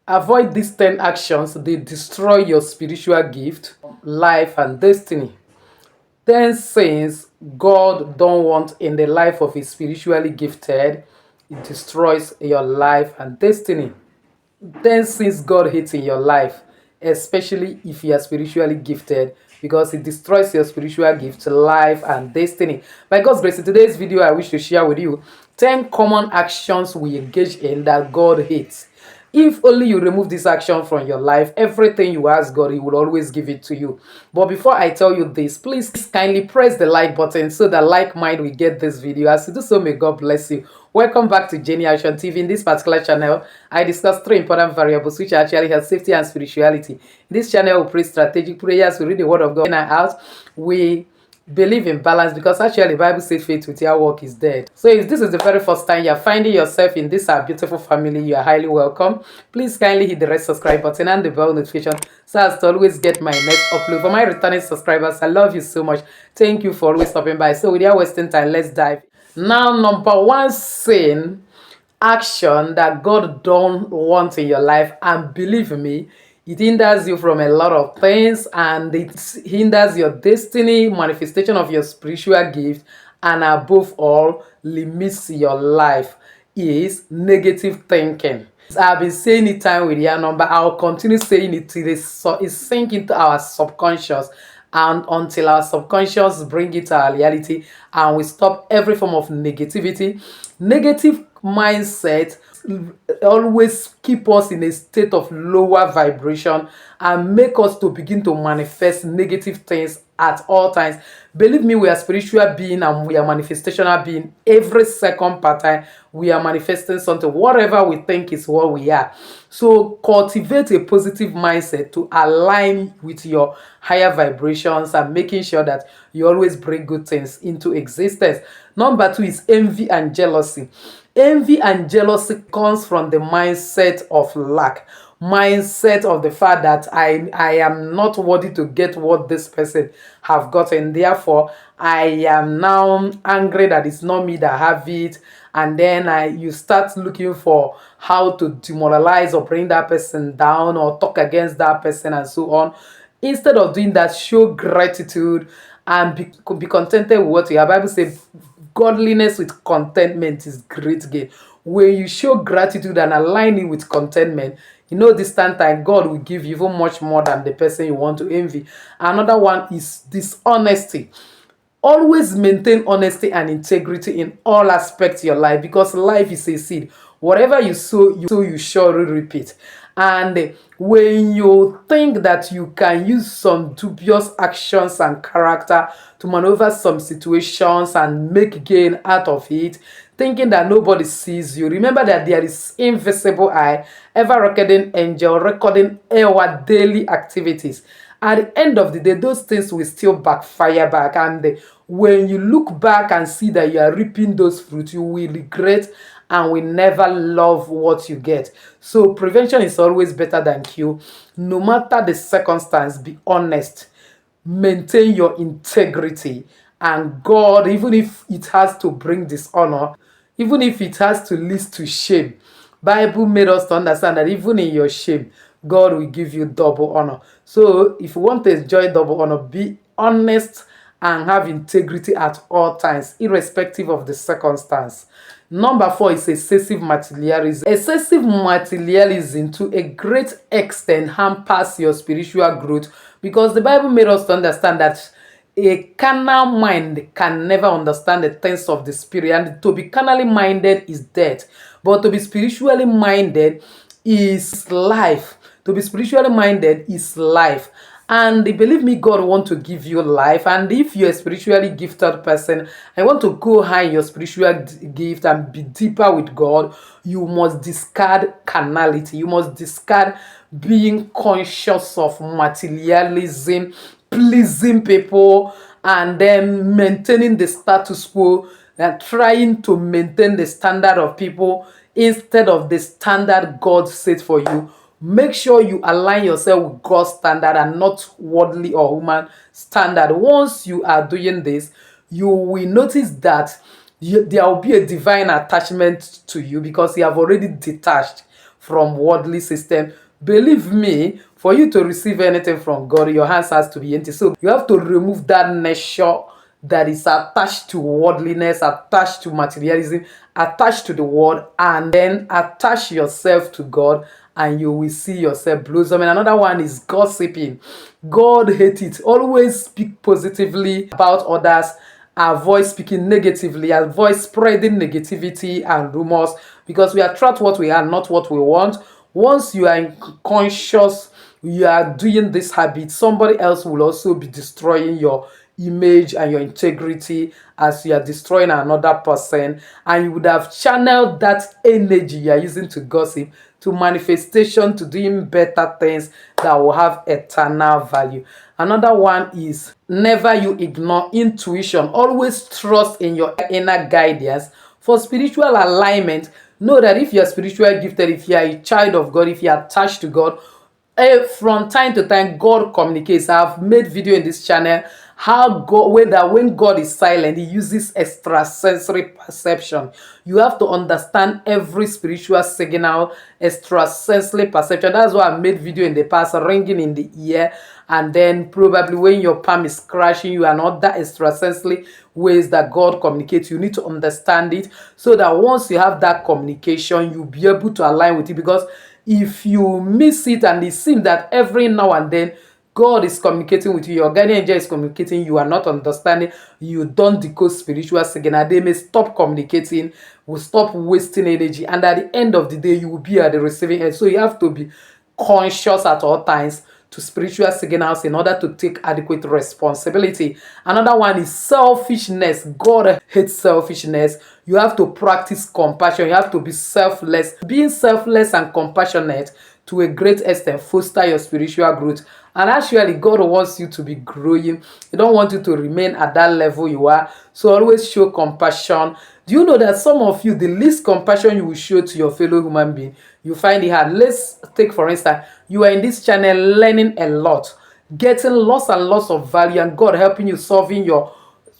Avoid these 10 actions, they destroy your spiritual gift, life, and destiny. 10 sins God don't want in the life of a spiritually gifted. It destroys your life and destiny. 10 sins God hates in your life, especially if you are spiritually gifted, because it destroys your spiritual gift, life, and destiny. By God's grace, in today's video, I wish to share with you 10 common actions we engage in that God hates. If only you remove this action from your life, everything you ask God, He will always give it to you. But before I tell you this, please kindly press the like button so that like mind will get this video. As you do so, may God bless you. Welcome back to Jenny Action TV. In this particular channel, I discuss three important variables which actually have safety and spirituality. In this channel, we pray strategic prayers, we read the word of God in and out. We believe in balance, because actually the Bible says faith without work is dead. So if this is the very first time you're finding yourself in this our beautiful family, you are highly welcome. Please kindly hit the red subscribe button and the bell notification so as to always get my next upload. For my returning subscribers, I love you so much. Thank you for always stopping by. So without wasting time, let's dive. Now, number one sin, action that God don't want in your life, and believe me, it hinders you from a lot of things, and it hinders your destiny, manifestation of your spiritual gift, and above all, limits your life, is negative thinking. I've been saying it time with your number. I'll continue saying it till it sink into our subconscious, and until our subconscious bring it to our reality and we stop every form of negativity. Negative mindset always keep us in a state of lower vibration and make us to begin to manifest negative things at all times. Believe me, we are spiritual being and we are manifestational being. Every second pattern we are manifesting something. Whatever we think is what we are. So cultivate a positive mindset to align with your higher vibrations and making sure that you always bring good things into existence. Number two is envy and jealousy. Envy and jealousy comes from the mindset of lack, mindset of the fact that I am not worthy to get what this person have gotten. Therefore, I am now angry that it's not me that have it. And then you start looking for how to demoralize or bring that person down or talk against that person and so on. Instead of doing that, show gratitude and be contented with what you have. Bible says godliness with contentment is great gain. When you show gratitude and align it with contentment, you know this time God will give you even much more than the person you want to envy. Another one is dishonesty. Always maintain honesty and integrity in all aspects of your life, because life is a seed. Whatever you sow, you surely reap it. And when you think that you can use some dubious actions and character to maneuver some situations and make gain out of it, thinking that nobody sees you, remember that there is invisible eye, ever recording angel, recording our daily activities. At the end of the day, those things will still backfire back. And when you look back and see that you are reaping those fruits, you will regret and will never love what you get. So prevention is always better than cure. No matter the circumstance, be honest. Maintain your integrity. And God, even if it has to bring dishonor, even if it has to lead to shame, Bible made us to understand that even in your shame, God will give you double honor. So if you want to enjoy double honor, be honest and have integrity at all times, irrespective of the circumstance. Number four is excessive materialism. Excessive materialism to a great extent hampers your spiritual growth, because the Bible made us to understand that a carnal mind can never understand the things of the spirit, and to be carnally minded is death, but to be spiritually minded is life. To be spiritually minded is life. And believe me, God wants to give you life. And if you're a spiritually gifted person, I want to go high in your spiritual gift and be deeper with God, you must discard carnality. You must discard being conscious of materialism, pleasing people, and then maintaining the status quo and trying to maintain the standard of people instead of the standard God set for you. Make sure you align yourself with God's standard and not worldly or human standard. Once you are doing this, you will notice that there will be a divine attachment to you, because you have already detached from worldly system. Believe me, for you to receive anything from God, your hands has to be empty. So you have to remove that nature that is attached to worldliness, attached to materialism, attached to the world, and then attach yourself to God, and you will see yourself blossom. And another one is gossiping. God hates it. Always speak positively about others. Avoid speaking negatively. Avoid spreading negativity and rumors, because we attract what we are, not what we want. Once you are conscious, you are doing this habit, somebody else will also be destroying your image and your integrity as you are destroying another person, and you would have channeled that energy you are using to gossip to manifestation, to doing better things that will have eternal value. Another one is never you ignore intuition. Always trust in your inner guidance for spiritual alignment. Know that if you are spiritually gifted, if you are a child of God, if you are attached to God, from time to time God communicates. I've made video in this channel how God, when God is silent, he uses extrasensory perception. You have to understand every spiritual signal, extrasensory perception. That's why I made video in the past, ringing in the ear, and then probably when your palm is crashing, you are not that extrasensory ways that God communicates. You need to understand it so that once you have that communication, you'll be able to align with it. Because if you miss it and it seems that every now and then God is communicating with you, your guardian angel is communicating, you are not understanding, you don't decode spiritual signal, they may stop communicating, will stop wasting energy, and at the end of the day, you will be at the receiving end. So you have to be conscious at all times to spiritual signals in order to take adequate responsibility. Another one is selfishness. God hates selfishness. You have to practice compassion. You have to be selfless. Being selfless and compassionate to a great extent foster your spiritual growth. And actually, God wants you to be growing. He don't want you to remain at that level you are. So always show compassion. Do you know that some of you, the least compassion you will show to your fellow human being, you find it hard? Let's take, for instance, you are in this channel learning a lot, getting lots and lots of value, and God helping you solving your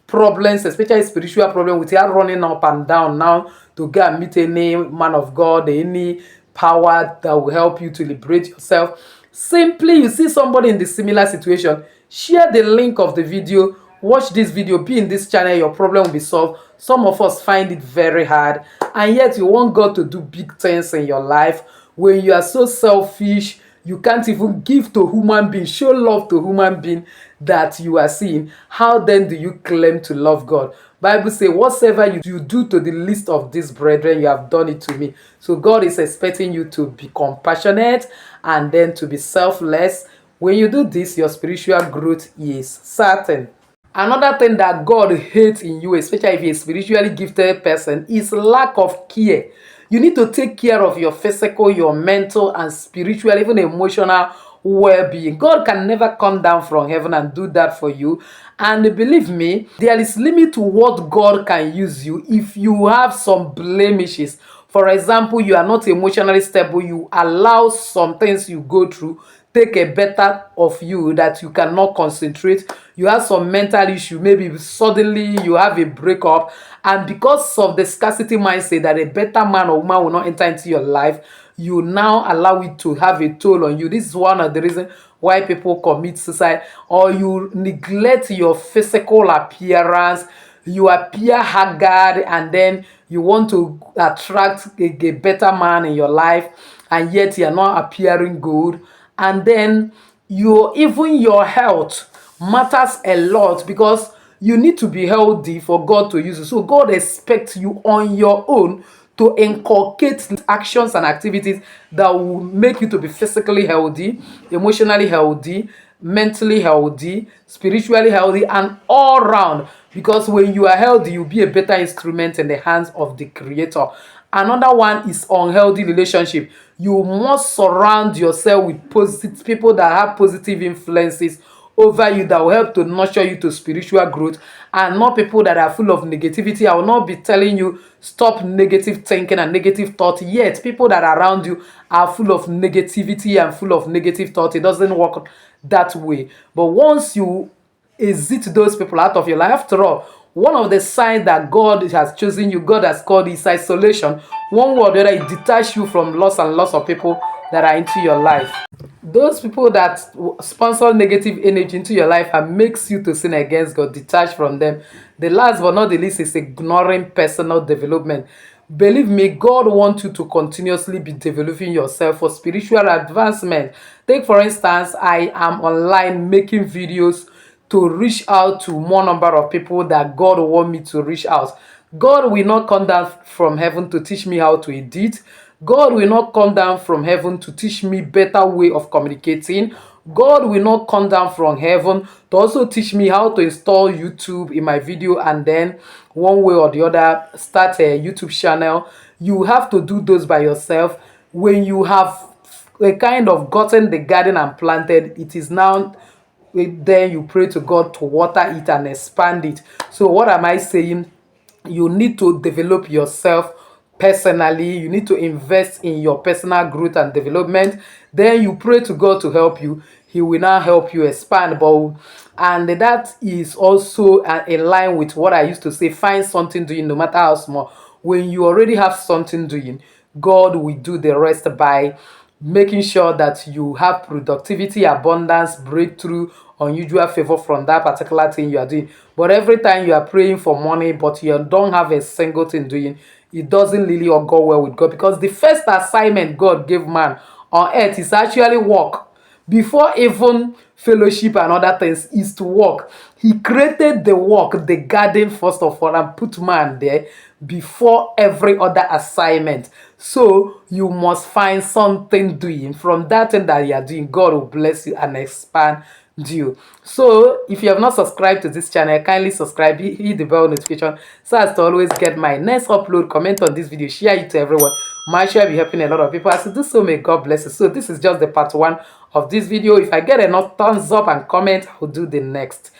problems, especially spiritual problems, without running up and down now to go and meet any man of God, any power that will help you to liberate yourself. Simply, you see somebody in the similar situation, share the link of the video, watch this video, be in this channel, your problem will be solved. Some of us find it very hard, and yet you want God to do big things in your life. When you are so selfish, you can't even give to human being, show love to human being that you are seeing. How then do you claim to love God? Bible says, whatsoever you do to the least of these brethren, you have done it to me. So God is expecting you to be compassionate and then to be selfless. When you do this, your spiritual growth is certain. Another thing that God hates in you, especially if you're a spiritually gifted person, is lack of care. You need to take care of your physical, your mental, and spiritual, even emotional well-being. God can never come down from heaven and do that for you. And believe me, there is limit to what God can use you if you have some blemishes. For example, you are not emotionally stable, you allow some things you go through take a better of you that you cannot concentrate. You have some mental issue, maybe suddenly you have a breakup, and because of the scarcity mindset that a better man or woman will not enter into your life, you now allow it to have a toll on you. This is one of the reasons why people commit suicide, or you neglect your physical appearance. You appear haggard, and then you want to attract a better man in your life, and yet you are not appearing good. And then even your health matters a lot, because you need to be healthy for God to use you. So God expects you on your own to inculcate actions and activities that will make you to be physically healthy, emotionally healthy, mentally healthy, spiritually healthy, and all round. Because when you are healthy, you'll be a better instrument in the hands of the Creator. Another one is unhealthy relationship. You must surround yourself with positive people that have positive influences over you, that will help to nurture you to spiritual growth, and not people that are full of negativity. I will not be telling you stop negative thinking and negative thought, yet people that are around you are full of negativity and full of negative thought. It doesn't work that way. But once you exit those people out of your life, after all, One of the signs that God has chosen you, God has called, is isolation. One word or the other, it detach you from lots and lots of people that are into your life. Those people that sponsor negative energy into your life and makes you to sin against God, detach from them. The last but not the least is ignoring personal development. Believe me, God wants you to continuously be developing yourself for spiritual advancement. Take for instance, I am online making videos to reach out to more number of people that God want me to reach out. God will not come down from heaven to teach me how to edit. God will not come down from heaven to teach me better way of communicating. God will not come down from heaven to also teach me how to install YouTube in my video and then one way or the other start a YouTube channel. You have to do those by yourself. When you have a kind of gotten the garden and planted, it is now then you pray to God to water it and expand it. So what am I saying? You need to develop yourself personally. You need to invest in your personal growth and development. Then you pray to God to help you. He will now help you expand. And that is also in line with what I used to say, find something doing no matter how small. When you already have something doing, God will do the rest by making sure that you have productivity, abundance, breakthrough, unusual favor from that particular thing you are doing. But every time you are praying for money but you don't have a single thing doing, it doesn't really all go well with God, because the first assignment God gave man on earth is actually work. Before even fellowship and other things, is to work. He created the work, the garden first of all, and put man there before every other assignment. So you must find something doing. From that thing that you are doing, God will bless you and expand you. So if you have not subscribed to this channel, kindly subscribe, hit the bell notification so as to always get my next upload. Comment on this video, share it to everyone. My share be helping a lot of people. As you do so, may God bless you. So this is just the part 1 of this video. If I get enough thumbs up and comment, I'll do the next.